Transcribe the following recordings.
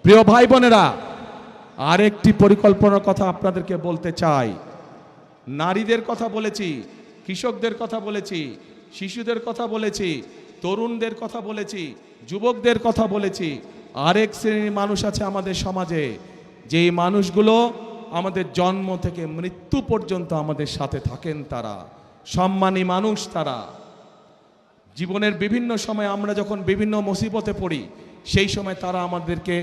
প্রিয় ভাই বোনেরা, আরেকটি পরিকল্পনার কথা আপনাদেরকে বলতে চাই। নারীদের কথা বলেছি, কৃষকদের কথা বলেছি, শিশুদের কথা বলেছি, তরুণদের কথা বলেছি, যুবকদের কথা বলেছি। আরেক শ্রেণীর মানুষ আছে আমাদের সমাজে, যেই মানুষগুলো আমাদের জন্ম থেকে মৃত্যু পর্যন্ত আমাদের সাথে থাকেন। তারা সম্মানী মানুষ। তারা জীবনের বিভিন্ন সময় আমরা যখন বিভিন্ন মুসিবতে পড়ি, সেই সময় তারা আমাদেরকে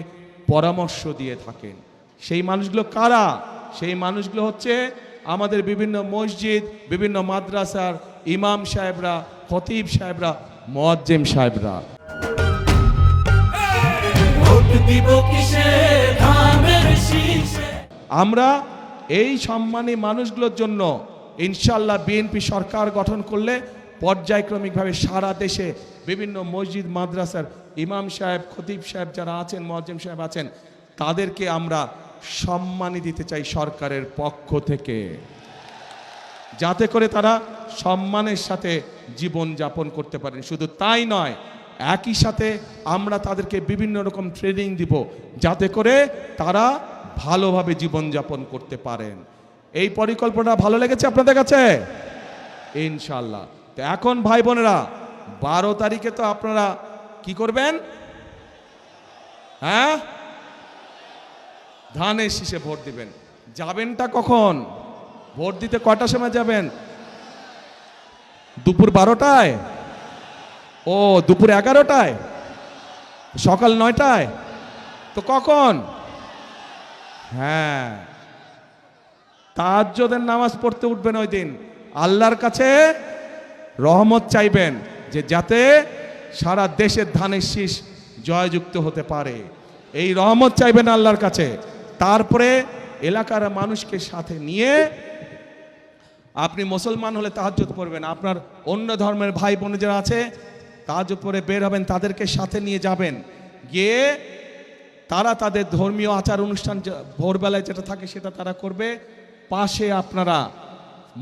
পরামর্শ দিয়ে থাকেন। সেই মানুষগুলো কারা? সেই মানুষগুলো হচ্ছে আমাদের বিভিন্ন মসজিদ, বিভিন্ন মাদ্রাসার ইমাম সাহেবরা, খতিব সাহেবরা, মুয়াজ্জিম সাহেবরা। আমরা এই সম্মানী মানুষগুলোর জন্য ইনশাআল্লাহ বিএনপি সরকার গঠন করলে পর্যায়ক্রমিকভাবে সারা দেশে বিভিন্ন মসজিদ মাদ্রাসার ইমাম সাহেব, খতিব সাহেব যারা আছেন, মুয়াজ্জিম সাহেব আছেন, তাদেরকে আমরা সম্মানী দিতে চাই সরকারের পক্ষ থেকে, যাতে করে তারা সম্মানের সাথে জীবন যাপন করতে পারেন। শুধু তাই নয়, একই সাথে আমরা তাদেরকে বিভিন্ন রকম ট্রেনিং দিব, যাতে করে তারা ভালোভাবে জীবন যাপন করতে পারেন। এই পরিকল্পনা ভালো লেগেছে আপনাদের কাছে? ইনশাআল্লাহ। তো এখন ভাই বোনেরা, 12 তারিখে তো আপনারা কি করবেন? হ্যাঁ, ধানের শীষে ভোট দিবেন। যাবেনটা কখন? ভোট দিতে কয়টার সময় যাবেন? দুপুর 12টায়? ও, দুপুর 11টায়? সকাল 9টায়? তো কখন? হ্যাঁ, তাহাজ্জুদের নামাজ পড়তে উঠবেন ওই দিন। আল্লাহর কাছে রহমত চাইবেন যে যাতে সারা দেশের ধানের শীষ জয়যুক্ত হতে পারে। এই রহমত চাইবেন আল্লাহর কাছে। তারপরে এলাকার মানুষকে সাথে নিয়ে আপনি মুসলমান হলে তাহাজ্জুদ পড়বেন, আপনার অন্য ধর্মের ভাই বোন যারা আছে তাহাজ্জুদ পড়ে বের হবেন, তাদেরকে সাথে নিয়ে যাবেন। গিয়ে তারা তাদের ধর্মীয় আচার অনুষ্ঠান ভোরবেলায় যেটা থাকে সেটা তারা করবে। পাশে আপনারা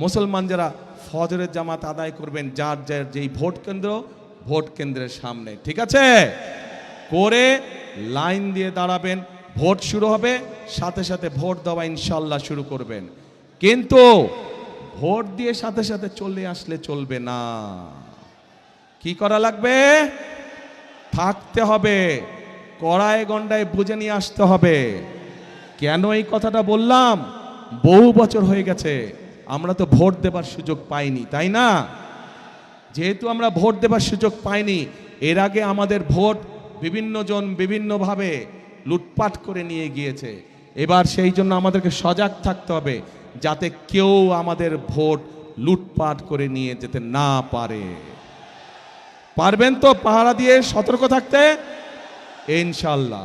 মুসলমান যারা ফজরের জামাত আদায় করবেন, যার যার যেই ভোট কেন্দ্র, ভোট কেন্দ্রের সামনে, ঠিক আছে? করে লাইন দিয়ে দাঁড়াবেন। ভোট শুরু হবে, সাথে সাথে ভোট দেওয়া ইনশাল্লাহ শুরু করবেন। কিন্তু ভোট দিয়ে সাথে সাথে চলে আসলে চলবে না। কি করা লাগবে? থাকতে হবে, কড়ায় গন্ডায় বুঝে নিয়ে আসতে হবে। কেন এই কথাটা বললাম? বহু বছর হয়ে গেছে আমরা তো ভোট দেবার সুযোগ পাইনি, তাই না? যেহেতু আমরা ভোট দেবার সুযোগ পাইনি, এর আগে আমাদের ভোট বিভিন্ন জন বিভিন্নভাবে লুটপাট করে নিয়ে গিয়েছে। এবার সেই জন্য আমাদেরকে সজাগ থাকতে হবে, যাতে কেউ আমাদের ভোট লুটপাট করে নিয়ে যেতে না পারে। পারবেন তো পাহারা দিয়ে সতর্ক থাকতে? ইনশাআল্লাহ।